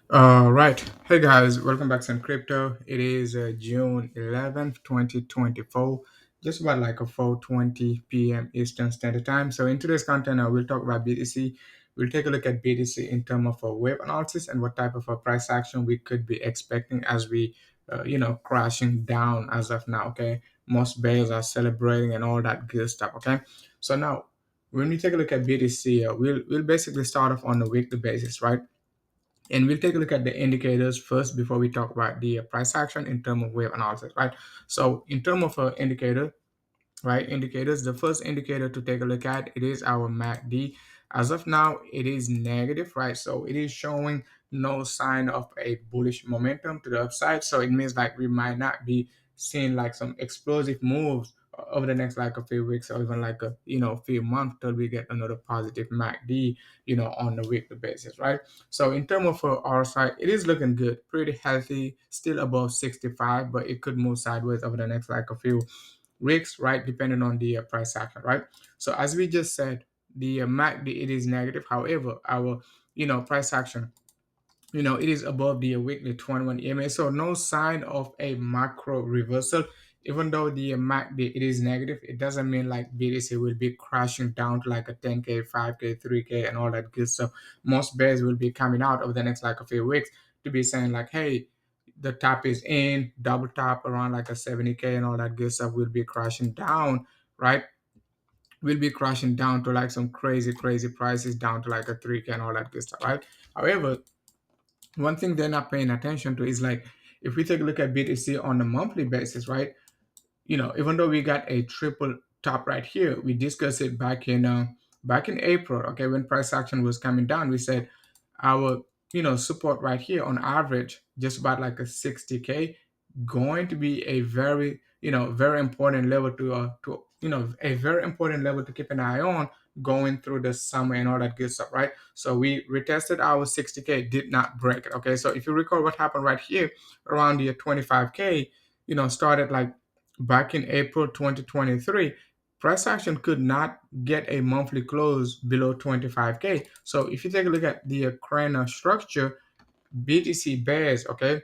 Right. Hey guys, welcome back to some crypto. It is June 11th, 2024, just about like a 4:20 p.m. Eastern Standard Time. So in today's content, we'll talk about BTC. We'll take a look at BTC in terms of a wave analysis and what type of a price action we could be expecting as we, crashing down as of now. Okay, most bears are celebrating and all that good stuff. Okay, so now when we take a look at BTC, we'll basically start off on a weekly basis, right? And we'll take a look at the indicators first before we talk about the price action in terms of wave analysis, right? So in terms of indicator, right, indicators, the first indicator to take a look at, it is our MACD. As of now, it is negative, right? So it is showing no sign of a bullish momentum to the upside. So it means like we might not be seeing like some explosive moves over the next like a few weeks or even like a few months till we get another positive MACD, on the weekly basis, right? So in terms of our side, it is looking good, pretty healthy, still above 65, but it could move sideways over the next like a few weeks, right? Depending on the price action, right? So as we just said, the MACD, it is negative. However, our price action, it is above the weekly 21 EMA. So no sign of a macro reversal. Even though the MACD it is negative, it doesn't mean like BTC will be crashing down to like a 10K, 5K, 3K, and all that good stuff. Most bears will be coming out over the next like a few weeks to be saying like, hey, the top is in, double top around like a 70K and all that good stuff will be crashing down, right? Will be crashing down to like some crazy, crazy prices down to like a 3K and all that good stuff, right? However, one thing they're not paying attention to is like if we take a look at BTC on a monthly basis, right? Even though we got a triple top right here, we discussed it back in April. Okay, when price action was coming down, we said our support right here on average, just about like a 60K, going to be a very very important level to a very important level to keep an eye on going through the summer and all that good stuff, right? So we retested our 60K, did not break it. Okay, so if you recall what happened right here around the 25K, started like back in April 2023, price action could not get a monthly close below 25K. So if you take a look at the current structure, BTC bears, okay,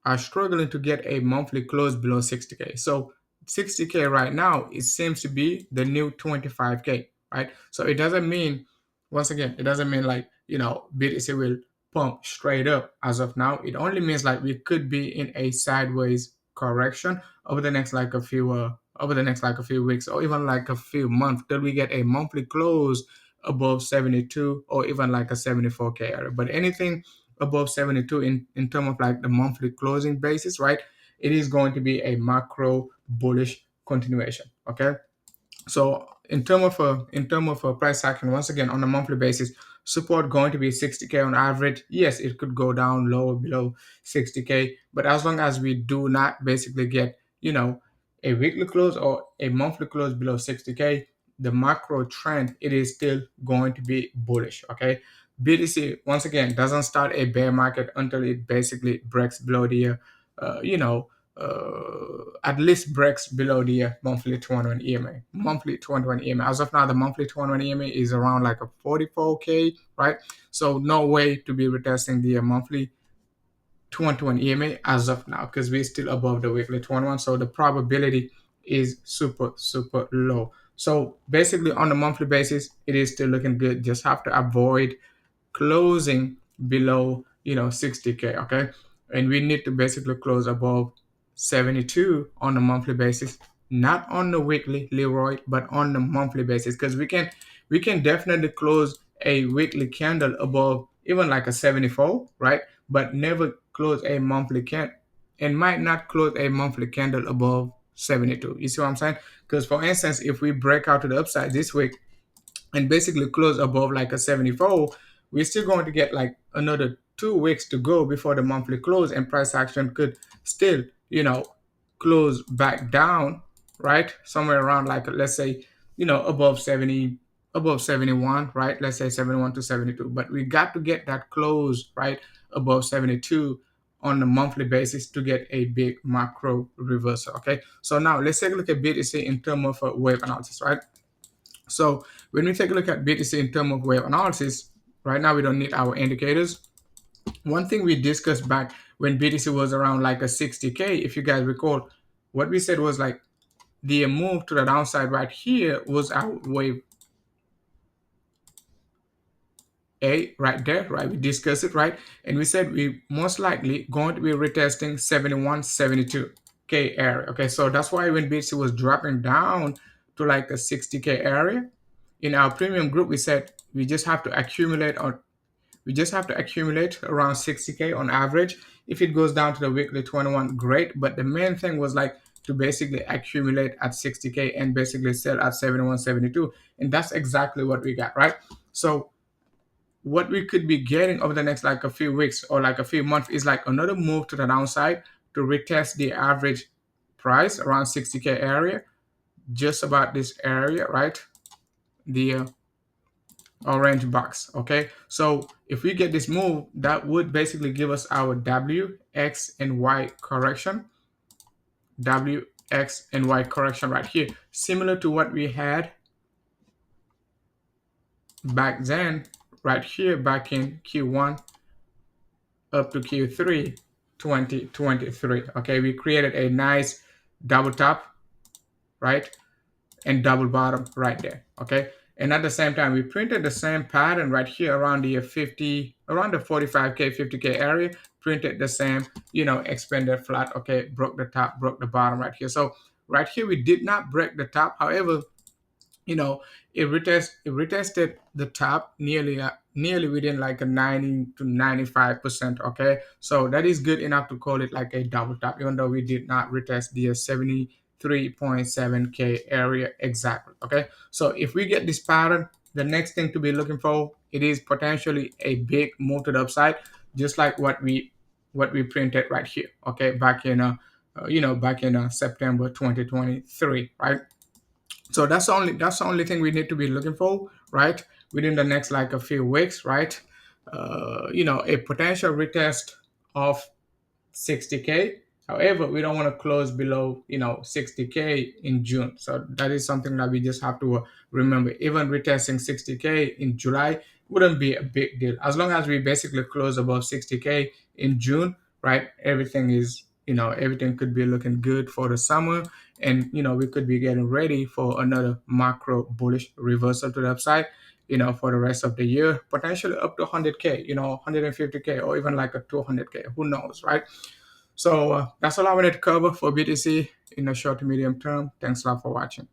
are struggling to get a monthly close below 60K. So 60K right now, it seems to be the new 25K, right? So it doesn't mean, once again, it doesn't mean like, BTC will pump straight up as of now. It only means like we could be in a sideways correction over the next like a few weeks or even like a few months till we get a monthly close above 72 or even like a 74K area. But anything above 72 in terms of like the monthly closing basis, right? It is going to be a macro bullish continuation. Okay. So in term of a price action, once again on a monthly basis, support going to be 60K on average. Yes, it could go down lower below 60K, but as long as we do not basically get a weekly close or a monthly close below 60K, the macro trend it is still going to be bullish. Okay, BTC once again doesn't start a bear market until it basically breaks below the at least breaks below the monthly 21 EMA. Monthly 21 EMA. As of now, the monthly 21 EMA is around like a 44K, right? So no way to be retesting the monthly 21 EMA as of now because we're still above the weekly 21. So the probability is super, super low. So basically on a monthly basis, it is still looking good. Just have to avoid closing below 60K, okay, and we need to basically close above 72 on a monthly basis, not on the weekly, Leroy, but on the monthly basis, because we can definitely close a weekly candle above even like a 74, right? But never close a monthly candle, and might not close a monthly candle above 72. You see what I'm saying? Because for instance, if we break out to the upside this week and basically close above like a 74, we're still going to get like another 2 weeks to go before the monthly close, and price action could still, close back down, right? Somewhere around like let's say, above 70, above 71, right? Let's say 71 to 72. But we got to get that close right above 72 on a monthly basis to get a big macro reversal. Okay. So now let's take a look at BTC in terms of a wave analysis, right? So when we take a look at BTC in terms of wave analysis, right now we don't need our indicators. one thing we discussed back when BTC was around like a 60K, if you guys recall, what we said was like the move to the downside right here was our wave A right there, right? We discussed it, right? And we said we most likely going to be retesting 71, 72K area. Okay, so that's why when BTC was dropping down to like a 60K area, in our premium group, we said we just have to accumulate on we just have to accumulate around 60K on average. If it goes down to the weekly 21, great. But the main thing was like to basically accumulate at 60K and basically sell at 71, 72. And that's exactly what we got, right? So what we could be getting over the next like a few weeks or like a few months is like another move to the downside to retest the average price around 60K area, just about this area, right? The orange box. Okay, so if we get this move, that would basically give us our W, X, and Y correction. W, X, and Y correction right here, similar to what we had back then, right here back in Q1 up to Q3 2023. Okay, we created a nice double top, right? And double bottom right there. Okay, and at the same time we printed the same pattern right here around the 50, around the 45K 50K area, printed the same, expanded flat. Okay, broke the top, broke the bottom right here. So right here we did not break the top, however, you know it retested the top nearly within like a 90 to 95%. Okay, so that is good enough to call it like a double top, even though we did not retest the 73.7K area exactly. Okay, so if we get this pattern, the next thing to be looking for, it is potentially a big move to the upside, just like what we printed right here. Okay, back in back in September 2023, right? So that's the only thing we need to be looking for, right? Within the next like a few weeks, right? A potential retest of 60K. However, we don't want to close below 60K in June. So that is something that we just have to remember. Even retesting 60K in July wouldn't be a big deal as long as we basically close above 60K in June, right? Everything could be looking good for the summer, and we could be getting ready for another macro bullish reversal to the upside, for the rest of the year, potentially up to 100K, 150K, or even like a 200K. Who knows, right? So that's all I wanted to cover for BTC in the short to medium term. Thanks a lot for watching.